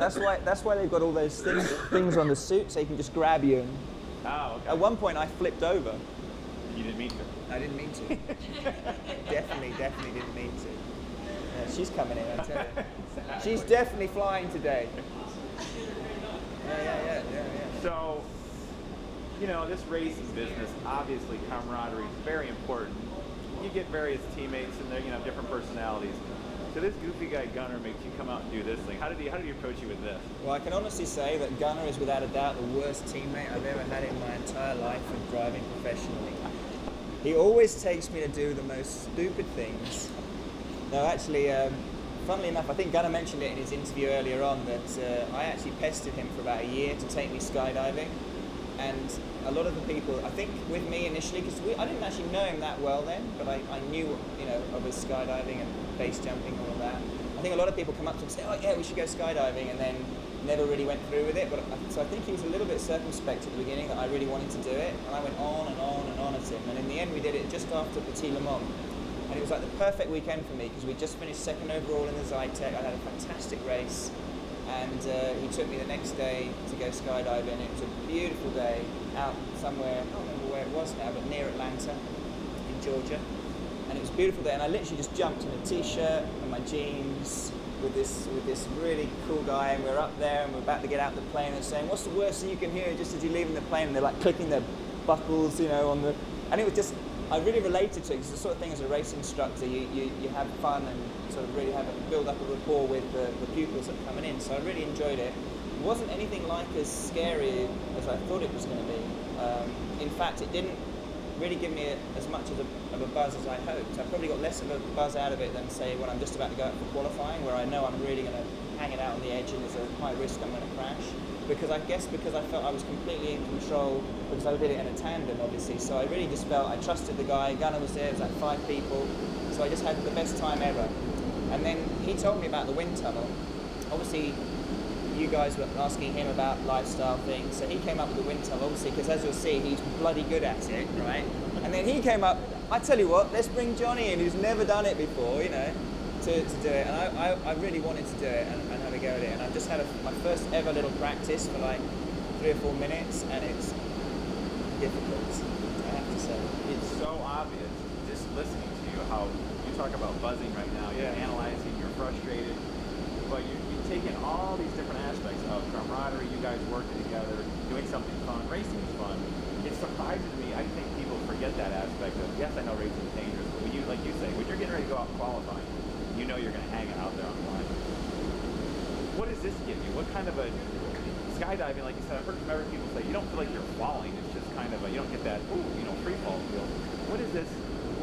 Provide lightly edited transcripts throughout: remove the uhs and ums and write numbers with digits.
That's why they've got all those things on the suit, so you can just grab you. And okay. At one point, I flipped over. You didn't mean to. I didn't mean to. definitely didn't mean to. Yeah, she's coming in, I tell you. Exactly. She's definitely flying today. Yeah. So, you know, this racing business, obviously camaraderie is very important. You get various teammates and they're, you know, different personalities. So this goofy guy Gunner makes you come out and do this thing. How did he approach you with this? Well, I can honestly say that Gunner is without a doubt the worst teammate I've ever had in my entire life of driving professionally. He always takes me to do the most stupid things. No, actually, funnily enough, I think Gunner mentioned it in his interview earlier on that I actually pestered him for about a year to take me skydiving. And a lot of the people, I think with me initially, because I didn't actually know him that well then, but I knew, you know, of his skydiving and base jumping and all that. I think a lot of people come up to him and say, oh yeah, we should go skydiving, and then never really went through with it. But so I think he was a little bit circumspect at the beginning that I really wanted to do it, and I went on and on and on at him. And in the end, we did it just after Petit Le Mans. And it was like the perfect weekend for me because we just finished second overall in the Zytec. I had a fantastic race. And he took me the next day to go skydiving. It was a beautiful day out somewhere, I can't remember where it was now, but near Atlanta in Georgia. And it was a beautiful day, and I literally just jumped in a t-shirt and my jeans with this really cool guy, and we're up there and we're about to get out the plane and saying, what's the worst thing you can hear just as you're leaving the plane? And they're like clicking their buckles, you know, on the, and it was just, I really related to it because the sort of thing as a race instructor, you have fun and sort of really build up a rapport with the pupils that are coming in. So I really enjoyed it. It wasn't anything like as scary as I thought it was going to be. In fact, it didn't really give me as much of a buzz as I hoped. I probably got less of a buzz out of it than, say, when I'm just about to go out for qualifying, where I know I'm really going to hang it out on the edge and there's a high risk I'm going to crash. Because I felt I was completely in control, because I did it in a tandem, obviously. So I really just felt I trusted the guy. Gunner was there, it was like 5 people. So I just had the best time ever. And then he told me about the wind tunnel. Obviously, you guys were asking him about lifestyle things. So he came up with the wind tunnel, obviously, because as you'll see, he's bloody good at it, right? And then he came up, I tell you what, let's bring Johnny in, who's never done it before, you know, to do it. And I really wanted to do it and have a go at it. And I just had my first ever little practice for like 3 or 4 minutes, and it's difficult, I have to say. It's so obvious, just listening to you, how you talk about buzzing right now, you're analyzing, you're frustrated, but you've taken all these different aspects of camaraderie, you guys working together, doing something fun, racing is fun. It surprises me, I think people forget that aspect of, yes, I know racing is dangerous, but when you, like you say, when you're getting ready to go out qualifying, you know you're going to hang it out there on the line. What does this give you? What kind of a skydiving, like you said, I've heard from other people say you don't feel like you're falling. It's just kind of you don't get that free fall feel. What is this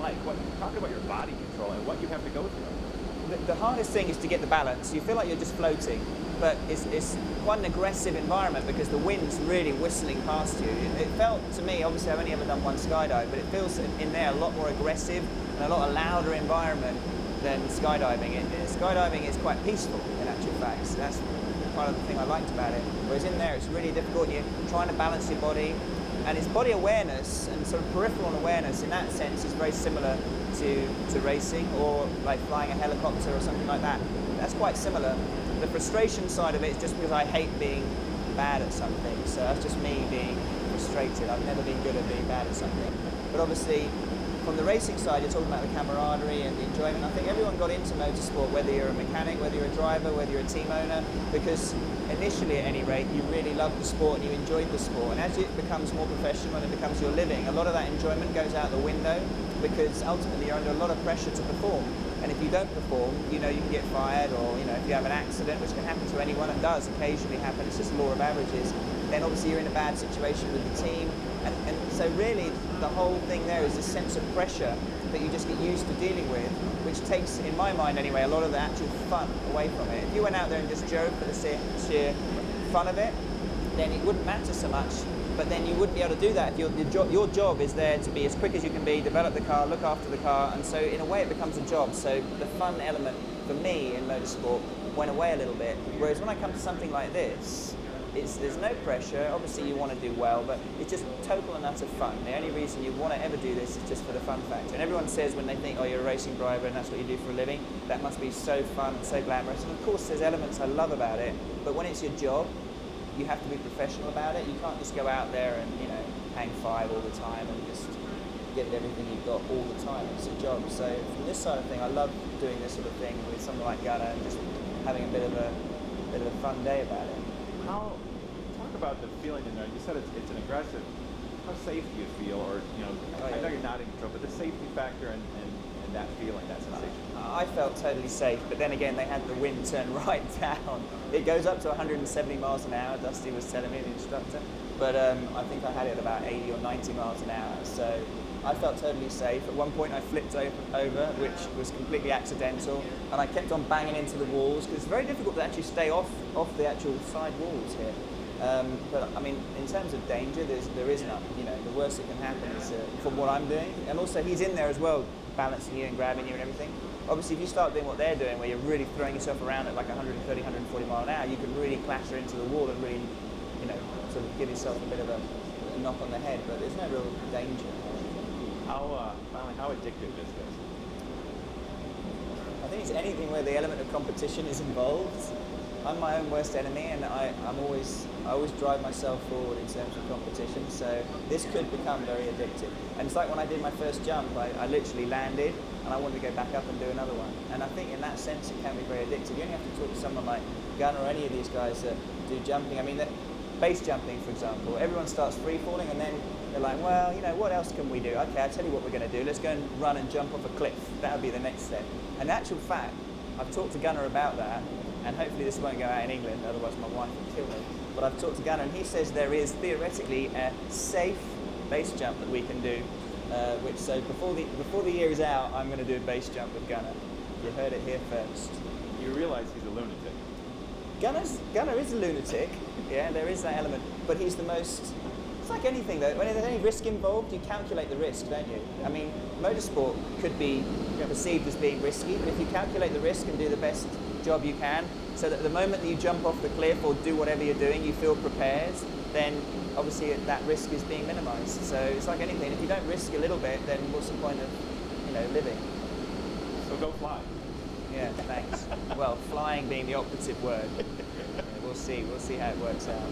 like? Talk about your body control and what you have to go through. The hardest thing is to get the balance. You feel like you're just floating, but it's quite an aggressive environment because the wind's really whistling past you. It felt to me, obviously I've only ever done one skydive, but it feels in there a lot more aggressive and a lot louder environment than skydiving. Skydiving is quite peaceful in actual fact. So that's part of the thing I liked about it. Whereas in there it's really difficult. You're trying to balance your body, and it's body awareness and sort of peripheral awareness in that sense is very similar to racing or like flying a helicopter or something like that. That's quite similar. The frustration side of it is just because I hate being bad at something. So that's just me being frustrated. I've never been good at being bad at something. But obviously, from the racing side, you're talking about the camaraderie and the enjoyment. I think everyone got into motorsport, whether you're a mechanic, whether you're a driver, whether you're a team owner, because initially, at any rate, you really loved the sport and you enjoyed the sport. And as it becomes more professional and it becomes your living, a lot of that enjoyment goes out the window because ultimately you're under a lot of pressure to perform. And if you don't perform, you know, you can get fired, or, you know, if you have an accident, which can happen to anyone and does occasionally happen, it's just law of averages, then obviously you're in a bad situation with the team. And so really the whole thing there is this sense of pressure that you just get used to dealing with, which takes, in my mind anyway, a lot of the actual fun away from it. If you went out there and just drove for the sheer fun of it, then it wouldn't matter so much. But then you wouldn't be able to do that if your job is there to be as quick as you can be, develop the car, look after the car, and so in a way it becomes a job. So the fun element for me in motorsport went away a little bit. Whereas when I come to something like this, there's no pressure. Obviously, you want to do well, but it's just total and utter fun. The only reason you want to ever do this is just for the fun factor. And everyone says when they think, oh, you're a racing driver and that's what you do for a living, that must be so fun and so glamorous. And of course, there's elements I love about it, but when it's your job, you have to be professional about it. You can't just go out there and, you know, hang five all the time and just give it everything you've got all the time. It's a job. So from this side of thing, I love doing this sort of thing with someone like Gunnar and just having a bit of a fun day about it. Talk about the feeling in there. You said it's an aggressive. How safe do you feel, or I know you're not in control, but the safety factor and that feeling, that sensation. I felt totally safe, but then again, they had the wind turn right down. It goes up to 170 miles an hour. Dusty was telling me, the instructor, but I think I had it at about 80 or 90 miles an hour. So I felt totally safe. At one point, I flipped over, which was completely accidental, and I kept on banging into the walls because it's very difficult to actually stay off the actual side walls here. But I mean, in terms of danger, there is none. You know, the worst that can happen is from what I'm doing, and also he's in there as well, balancing you and grabbing you and everything. Obviously, if you start doing what they're doing, where you're really throwing yourself around at like 130, 140 mile an hour, you can really clatter into the wall and really, you know, sort of give yourself a bit of a knock on the head. But there's no real danger. How addictive is this? I think it's anything where the element of competition is involved. I'm my own worst enemy, and I always drive myself forward in terms of competition. So this could become very addictive. And it's like when I did my first jump, I literally landed, and I wanted to go back up and do another one. And I think in that sense, it can be very addictive. You only have to talk to someone like Gunnar or any of these guys that do jumping. I mean, base jumping, for example, everyone starts free falling, and then they're like, well, you know, what else can we do? Okay, I'll tell you what we're going to do. Let's go and run and jump off a cliff. That would be the next step. And in actual fact, I've talked to Gunnar about that, and hopefully this won't go out in England, otherwise my wife will kill me. But I've talked to Gunnar, and he says there is theoretically a safe base jump that we can do, so before the year is out, I'm going to do a base jump with Gunnar. You heard it here first. You realize he's a lunatic. Gunnar is a lunatic, yeah, there is that element, but he's the most, it's like anything though, when there's any risk involved, you calculate the risk, don't you? I mean, motorsport could be perceived as being risky, but if you calculate the risk and do the best job you can, so that the moment that you jump off the cliff or do whatever you're doing, you feel prepared, then obviously that risk is being minimized. So it's like anything, if you don't risk a little bit, then what's the point of, you know, living? So go fly. Yeah, thanks. Well, flying being the operative word. Yeah, we'll see how it works out.